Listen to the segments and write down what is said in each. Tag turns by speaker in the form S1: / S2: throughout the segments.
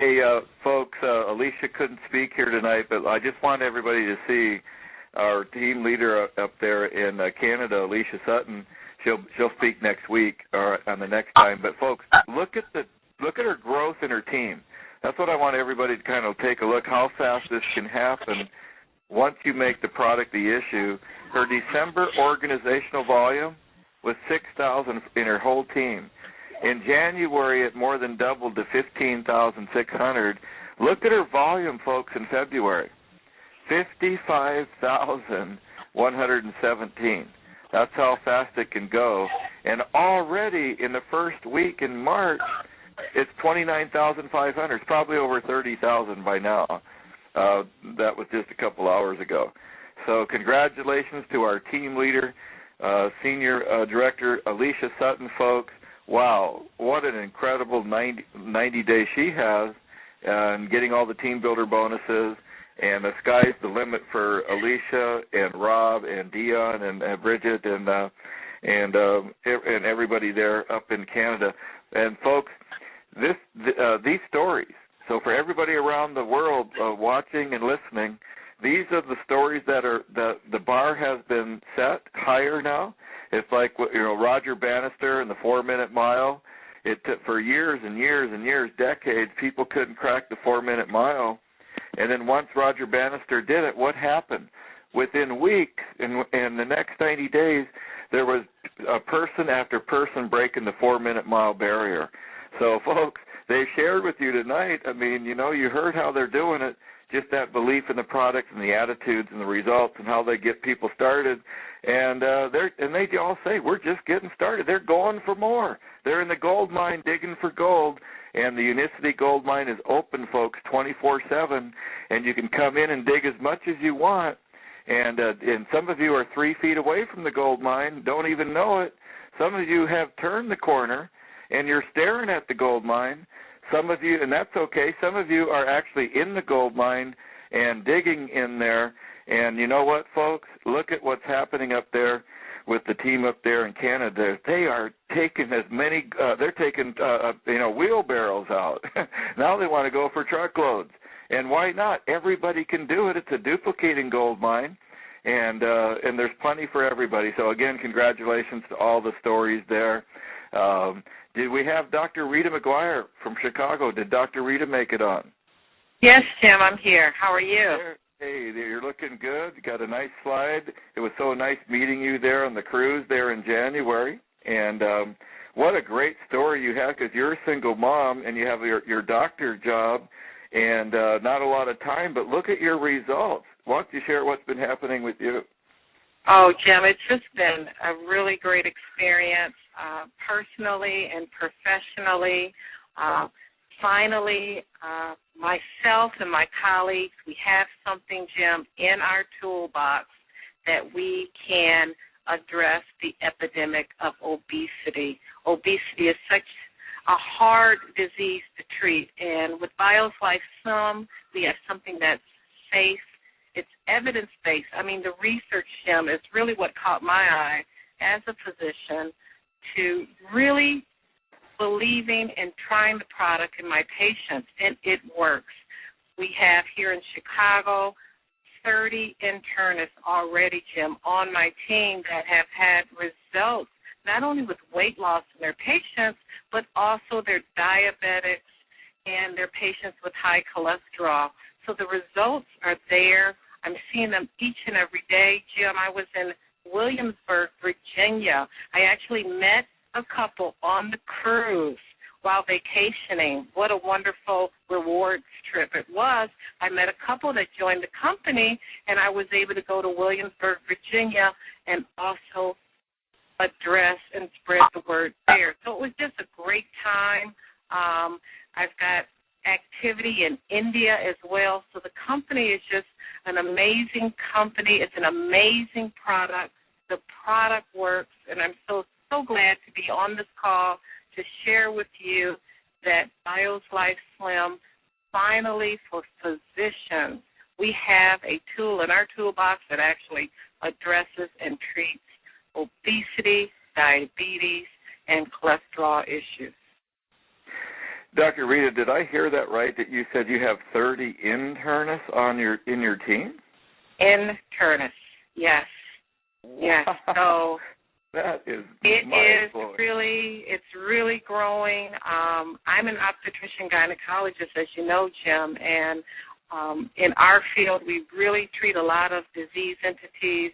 S1: Hey, folks, Alicia couldn't speak here tonight, but I just want everybody to see our team leader up there in Canada, Alicia Sutton. She'll speak next week or on the next time. But folks, look at her growth in her team. That's what I want everybody to kind of take a look how fast this can happen once you make the product the issue. Her December organizational volume was 6,000 in her whole team. In January, it more than doubled to 15,600. Look at her volume, folks, in February. 55,117. That's how fast it can go. And already in the first week in March, it's 29,500. It's probably over 30,000 by now. That was just a couple hours ago. So congratulations to our team leader, Senior Director Alicia Sutton, folks. Wow, what an incredible 90 days she has, and getting all the team builder bonuses. And the sky's the limit for Alicia and Rob and Dion and Bridget and everybody there up in Canada. And folks, these stories. So for everybody around the world watching and listening, these are the stories that are the bar has been set higher now. It's like Roger Bannister and the 4-minute mile. It took for years and years and years, decades, people couldn't crack the 4-minute mile. And then once Roger Bannister did it, what happened? Within weeks, in the next 90 days, there was person after person breaking the 4-minute mile barrier. So, folks, they shared with you tonight. I mean, you heard how they're doing it, just that belief in the products and the attitudes and the results and how they get people started. And they all say, we're just getting started. They're going for more. They're in the gold mine digging for gold. And the Unicity Gold Mine is open, folks, 24/7, and you can come in and dig as much as you want. And some of you are 3 feet away from the gold mine, don't even know it. Some of you have turned the corner, and you're staring at the gold mine. Some of you, and that's okay, some of you are actually in the gold mine and digging in there. And you know what, folks? Look at what's happening up there with the team up there in Canada. They are taking as many, they're taking, wheelbarrows out. Now they want to go for truckloads. And why not? Everybody can do it. It's a duplicating gold mine, and there's plenty for everybody. So, again, congratulations to all the stories there. Did we have Dr. Rita McGuire from Chicago? Did Dr. Rita make it on?
S2: Yes, Jim, I'm here. How are you?
S1: Hey, you're looking good. You got a nice slide. It was so nice meeting you there on the cruise there in January. And what a great story you have, because you're a single mom and you have your doctor job and not a lot of time. But look at your results. Why don't you share what's been happening with you?
S2: Oh, Jim, it's just been a really great experience personally and professionally. Finally, myself and my colleagues, we have something, Jim, in our toolbox that we can address the epidemic of obesity. Obesity is such a hard disease to treat, and with BioLife Slim, we have something that's safe. It's evidence-based. I mean, the research, Jim, is really what caught my eye as a physician to really believing and trying the product in my patients, and it works. We have here in Chicago 30 internists already, Jim, on my team that have had results, not only with weight loss in their patients, but also their diabetics and their patients with high cholesterol. So the results are there. I'm seeing them each and every day. Jim, I was in Williamsburg, Virginia. I actually met a couple on the cruise while vacationing. What a wonderful rewards trip it was. I met a couple that joined the company, and I was able to go to Williamsburg, Virginia, and also address and spread the word there. So it was just a great time. I've got activity in India as well. So the company is just an amazing company. It's an amazing product. The product works, and I'm so glad to be on this call to share with you that BioLife Slim, finally for physicians, we have a tool in our toolbox that actually addresses and treats obesity, diabetes, and cholesterol issues.
S1: Dr. Rita, did I hear that right, that you said you have 30 internists in your team?
S2: Internists, yes.
S1: Wow.
S2: Yes. So
S1: that is
S2: mind-blowing. It's really growing. I'm an obstetrician gynecologist, as you know, Jim, and in our field we really treat a lot of disease entities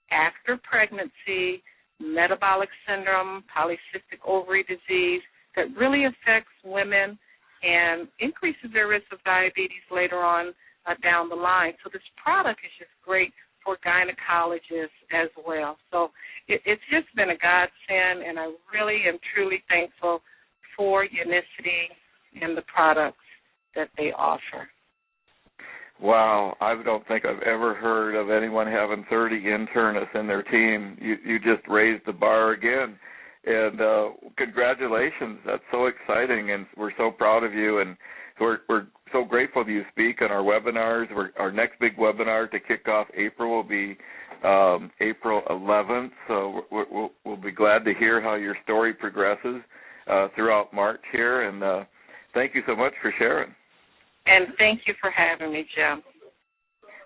S2: after pregnancy, metabolic syndrome, polycystic ovary disease, that really affects women and increases their risk of diabetes later on down the line. So this product is just great for gynecologists as well. So it's just been a godsend, and I really am truly thankful for Unicity and the products that they offer.
S1: Wow, I don't think I've ever heard of anyone having 30 internists in their team. You just raised the bar again. And congratulations. That's so exciting, and we're so proud of you, and we're so grateful that you speak on our webinars. Our next big webinar to kick off April will be April 11th, so we'll be glad to hear how your story progresses throughout March here, and thank you so much for sharing.
S2: And thank you for having me, Jim.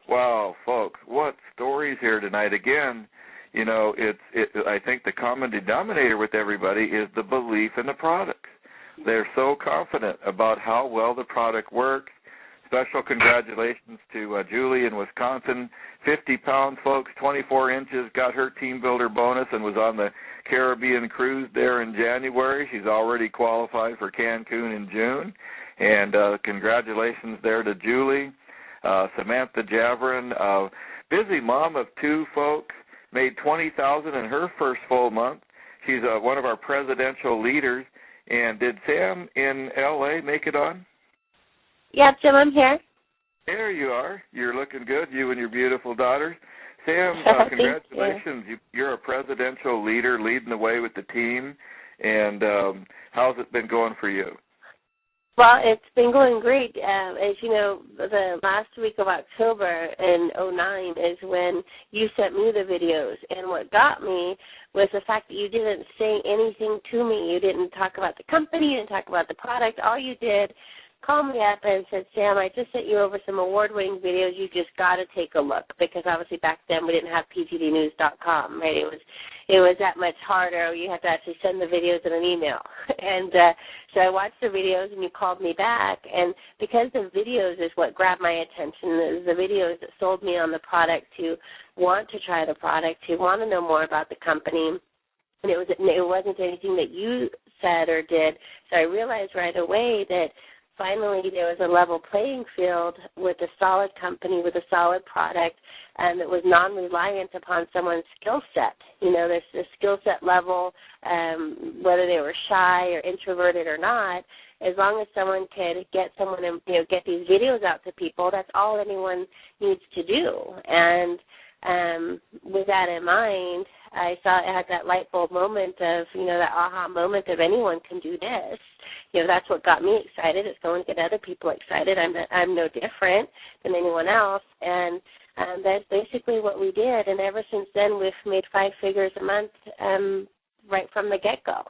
S1: Wow, folks, what stories here tonight. Again, you know, I think the common denominator with everybody is the belief in the products. They're so confident about how well the product works. Special congratulations to Julie in Wisconsin, 50 pounds, folks, 24 inches, got her team builder bonus and was on the Caribbean cruise there in January. She's already qualified for Cancun in June. And congratulations there to Julie. Samantha Javrin, busy mom of two, folks, made $20,000 in her first full month. She's one of our presidential leaders. And did Sam in L.A. make it on?
S3: Yeah, Jim, I'm here.
S1: There you are. You're looking good, you and your beautiful daughters. Sam, congratulations. You're a presidential leader leading the way with the team. And how's it been going for you?
S3: Well, it's been going great. As you know, the last week of October in 2009 is when you sent me the videos. And what got me was the fact that you didn't say anything to me. You didn't talk about the company. You didn't talk about the product. All you did, called me up and said, Sam, I just sent you over some award-winning videos. You just got to take a look. Because obviously back then we didn't have pgdnews.com, right? It was that much harder. You had to actually send the videos in an email. And so I watched the videos, and you called me back. And because the videos is what grabbed my attention, is the videos that sold me on the product, to want to try the product, to want to know more about the company. And it wasn't anything that you said or did. So I realized right away that finally there was a level playing field with a solid company, with a solid product, and that was non-reliant upon someone's skill set. You know, there's a skill set level, whether they were shy or introverted or not, as long as someone could get someone and, you know, get these videos out to people, that's all anyone needs to do. And with that in mind, I had that light bulb moment of, you know, that aha moment of anyone can do this. You know, that's what got me excited. It's going to get other people excited. I'm no different than anyone else. And that's basically what we did. And ever since then, we've made 5 figures a month right from the get-go.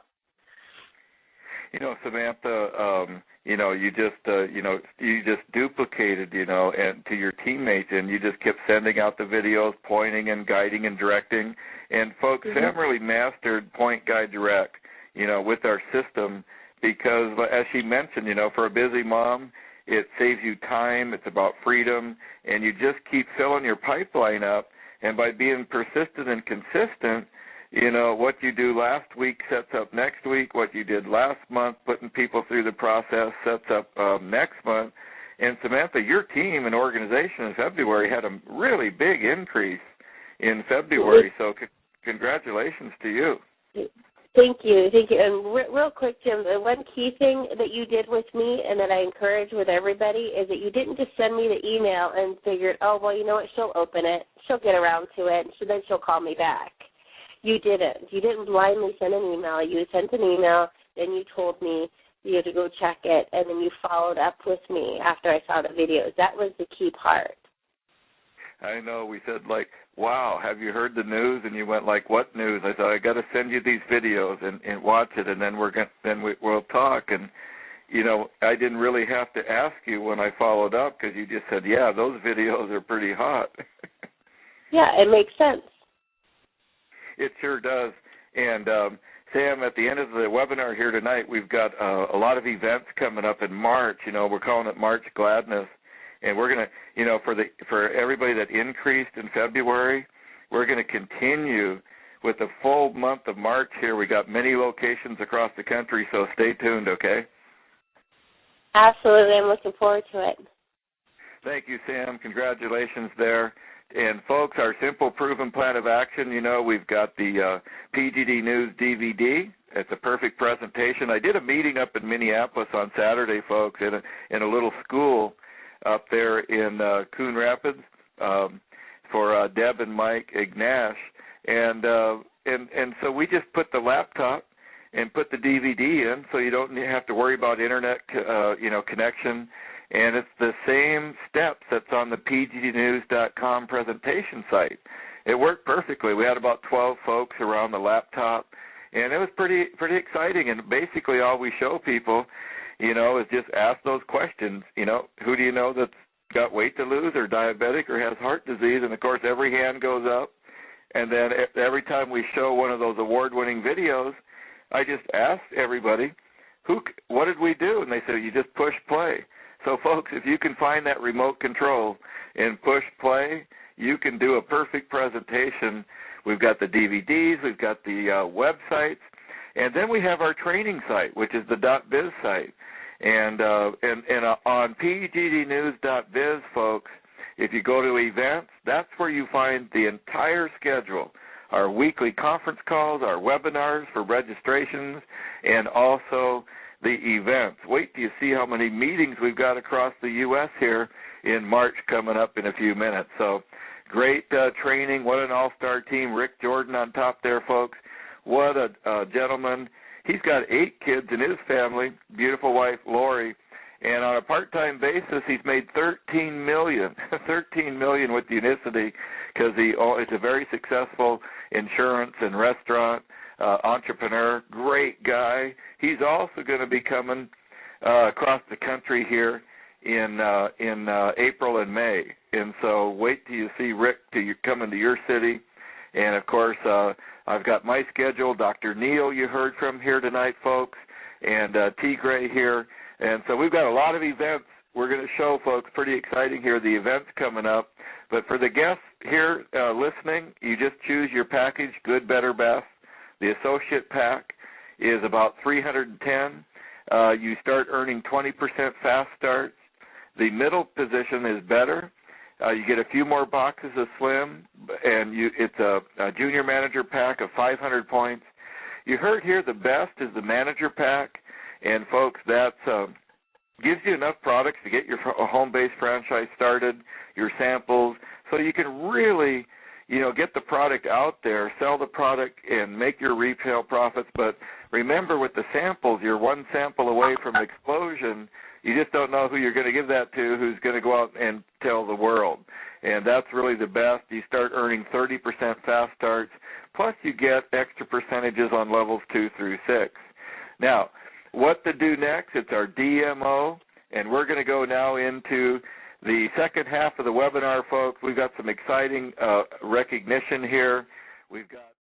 S1: You know, Samantha, you know, you just duplicated, you know, and to your teammates, and you just kept sending out the videos, pointing and guiding and directing. And folks, Sam really mastered point, guide, direct, you know, with our system, because as she mentioned, you know, for a busy mom, it saves you time. It's about freedom, and you just keep filling your pipeline up. And by being persistent and consistent, you know, what you do last week sets up next week. What you did last month, putting people through the process, sets up next month. And Samantha, your team and organization in February had a really big increase in February. So congratulations to you.
S3: Thank you. And real quick, Jim, the one key thing that you did with me and that I encourage with everybody is that you didn't just send me the email and figured, oh, well, you know what, she'll open it, she'll get around to it, so then she'll call me back. You didn't. You didn't blindly send an email. You sent an email, then you told me you had to go check it, and then you followed up with me after I saw the videos. That was the key part.
S1: I know. We said, like, wow, have you heard the news? And you went, like, what news? I thought, I got to send you these videos and watch it, and then we'll talk. And I didn't really have to ask you when I followed up because you just said, yeah, those videos are pretty hot.
S3: Yeah, it makes sense.
S1: It sure does. And Sam, at the end of the webinar here tonight, we've got a lot of events coming up in March. We're calling it March Gladness. And we're going to, for everybody that increased in February, we're going to continue with the full month of March here. We got many locations across the country, so stay tuned, okay?
S3: Absolutely. I'm looking forward to it.
S1: Thank you, Sam. Congratulations there. And, folks, our Simple Proven Plan of Action, we've got the PGD News DVD. It's a perfect presentation. I did a meeting up in Minneapolis on Saturday, folks, in a little school up there in Coon Rapids for Deb and Mike Ignash. And so we just put the laptop and put the DVD in so you don't have to worry about internet, connection. And it's the same steps that's on the pgdnews.com presentation site. It worked perfectly. We had about 12 folks around the laptop, and it was pretty exciting. And basically all we show people, is just ask those questions. Who do you know that's got weight to lose or diabetic or has heart disease? And, of course, every hand goes up. And then every time we show one of those award-winning videos, I just ask everybody, what did we do? And they say, you just push play. So, folks, if you can find that remote control and push play, you can do a perfect presentation. We've got the DVDs, we've got the websites, and then we have our training site, which is the .biz site. And on pgdnews.biz, folks, if you go to events, that's where you find the entire schedule, our weekly conference calls, our webinars for registrations, and also the events. Wait till you see how many meetings we've got across the U.S. here in March coming up in a few minutes. So great training. What an all-star team. Rick Jordan on top there, folks. What a gentleman. He's got 8 kids in his family, beautiful wife, Lori. And on a part-time basis, he's made $13 million, $13 million with Unicity because it's a very successful insurance and restaurant entrepreneur, great guy. He's also going to be coming across the country here in April and May. And so wait till you see Rick coming to your city. And, of course, I've got my schedule. Dr. Neal you heard from here tonight, folks, and T. Gray here. And so we've got a lot of events we're going to show, folks. Pretty exciting here, the events coming up. But for the guests here listening, you just choose your package, good, better, best. The associate pack is about $310. You start earning 20% fast starts. The middle position is better. You get a few more boxes of Slim, and it's a junior manager pack of 500 points. You heard here the best is the manager pack. And, folks, that gives you enough products to get your home-based franchise started, your samples, so you can really, get the product out there, sell the product, and make your retail profits. But remember, with the samples, you're one sample away from explosion. You just don't know who you're going to give that to, who's going to go out and tell the world. And that's really the best. You start earning 30% fast starts, plus you get extra percentages on levels 2 through 6. Now, what to do next? It's our DMO, and we're going to go now into the second half of the webinar, folks. We've got some exciting recognition here. We've got